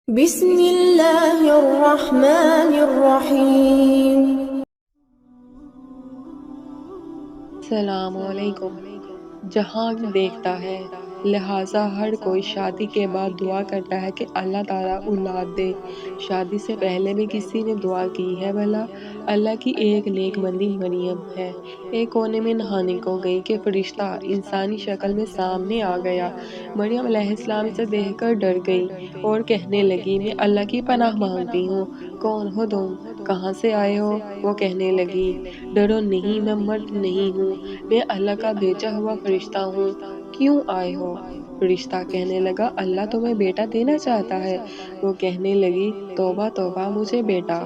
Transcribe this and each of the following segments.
بسم اللہ الرحمن الرحیم۔ السلام علیکم۔ جہاں دیکھتا ہے، لہٰذا ہر کوئی شادی کے بعد دعا کرتا ہے کہ اللہ تعالیٰ اولاد دے۔ شادی سے پہلے بھی کسی نے دعا کی ہے بھلا؟ اللہ کی ایک نیک بندی مریم ہے۔ ایک کونے میں نہانے کو گئی کہ فرشتہ انسانی شکل میں سامنے آ گیا۔ مریم علیہ السلام اسے دیکھ کر ڈر گئی اور کہنے لگی، میں اللہ کی پناہ مانگتی ہوں۔ کون ہو تم؟ کہاں سے آئے ہو؟ وہ کہنے لگی، ڈرو نہیں، میں مرد نہیں ہوں، میں اللہ کا بھیجا ہوا فرشتہ ہوں۔ کیوں آئے ہو؟ فرشتہ کہنے لگا، اللہ تمہیں بیٹا دینا چاہتا ہے۔ وہ کہنے لگی، توبہ توبہ، مجھے بیٹا؟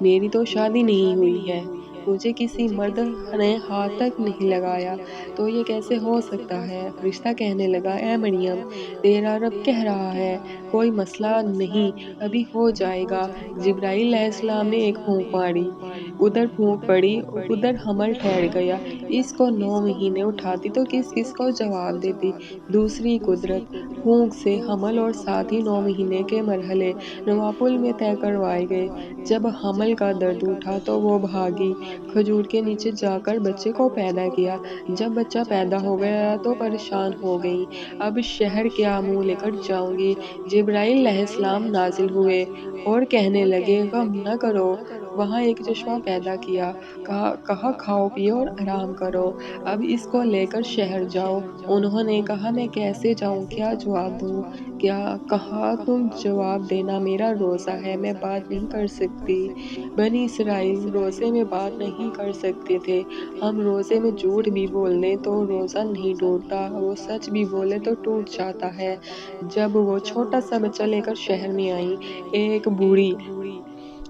میری تو شادی نہیں ہوئی ہے، مجھے کسی مرد نے ہاتھ تک نہیں لگایا، تو یہ کیسے ہو سکتا ہے؟ فرشتہ کہنے لگا، اے مریم، تیرا رب کہہ رہا ہے، کوئی مسئلہ نہیں، ابھی ہو جائے گا۔ جبرائیل علیہ السلام نے ایک پھونک ماری، ادھر پھونک پڑی، ادھر حمل ٹھہر گیا۔ اس کو 9 مہینے اٹھاتی تو کس کس کو جواب دیتی؟ دوسری قدرت، پھونک سے حمل اور ساتھ ہی 9 مہینے کے مرحلے نوافل میں طے کروائے گئے۔ جب حمل کا درد اٹھا تو وہ بھاگی، کھجور کے نیچے جا کر بچے کو پیدا کیا۔ جب بچہ پیدا ہو گیا تو پریشان ہو گئی، اب شہر کیا منہ لے کر جاؤں گی؟ جبرائیل علیہ السلام نازل ہوئے اور کہنے لگے، غم نہ کرو، وہاں ایک چشمہ پیدا کیا، کہا کھاؤ پیو اور آرام کرو، اب اس کو لے کر شہر جاؤ۔ انہوں نے کہا، میں کیسے جاؤں، کیا جواب دوں؟ کہا، تم جواب دینا، میرا روزہ ہے، میں بات نہیں کر سکتی۔ بنی اسرائیل روزے میں بات نہیں کر سکتے تھے۔ ہم روزے میں جھوٹ بھی بول دیں تو روزہ نہیں ٹوٹتا، وہ سچ بھی بولے تو ٹوٹ جاتا ہے۔ جب وہ چھوٹا سا بچہ لے کر شہر میں آئیں،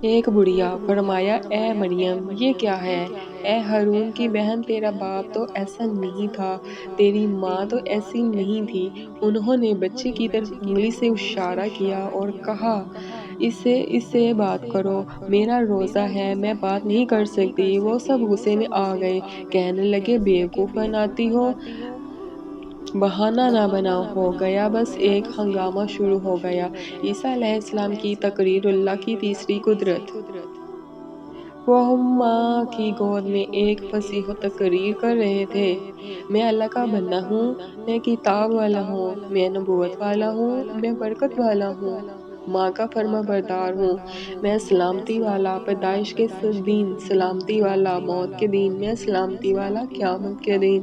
ایک بڑھیا فرمایا، اے مریم، یہ کیا ہے؟ اے ہارون کی بہن، تیرا باپ تو ایسا نہیں تھا، تیری ماں تو ایسی نہیں تھی۔ انہوں نے بچے کی طرف انگلی سے اشارہ کیا اور کہا، اس سے بات کرو، میرا روزہ ہے، میں بات نہیں کر سکتی۔ وہ سب غصے میں آ گئے، کہنے لگے، بیوقوف بناتی ہو، بہانہ نہ بناؤ۔ ہو گیا بس ایک ہنگامہ شروع ہو گیا۔ عیسیٰ علیہ السلام کی تقریر، اللہ کی تیسری قدرت۔ وہ ماں کی گود میں ایک فصیح تقریر کر رہے تھے، میں اللہ کا بندہ ہوں، میں کتاب والا ہوں، میں نبوت والا ہوں، میں برکت والا ہوں، ماں کا فرما بردار ہوں، میں سلامتی والا، پیدائش کے دن سلامتی والا، موت کے دن میں سلامتی والا، قیامت کے دن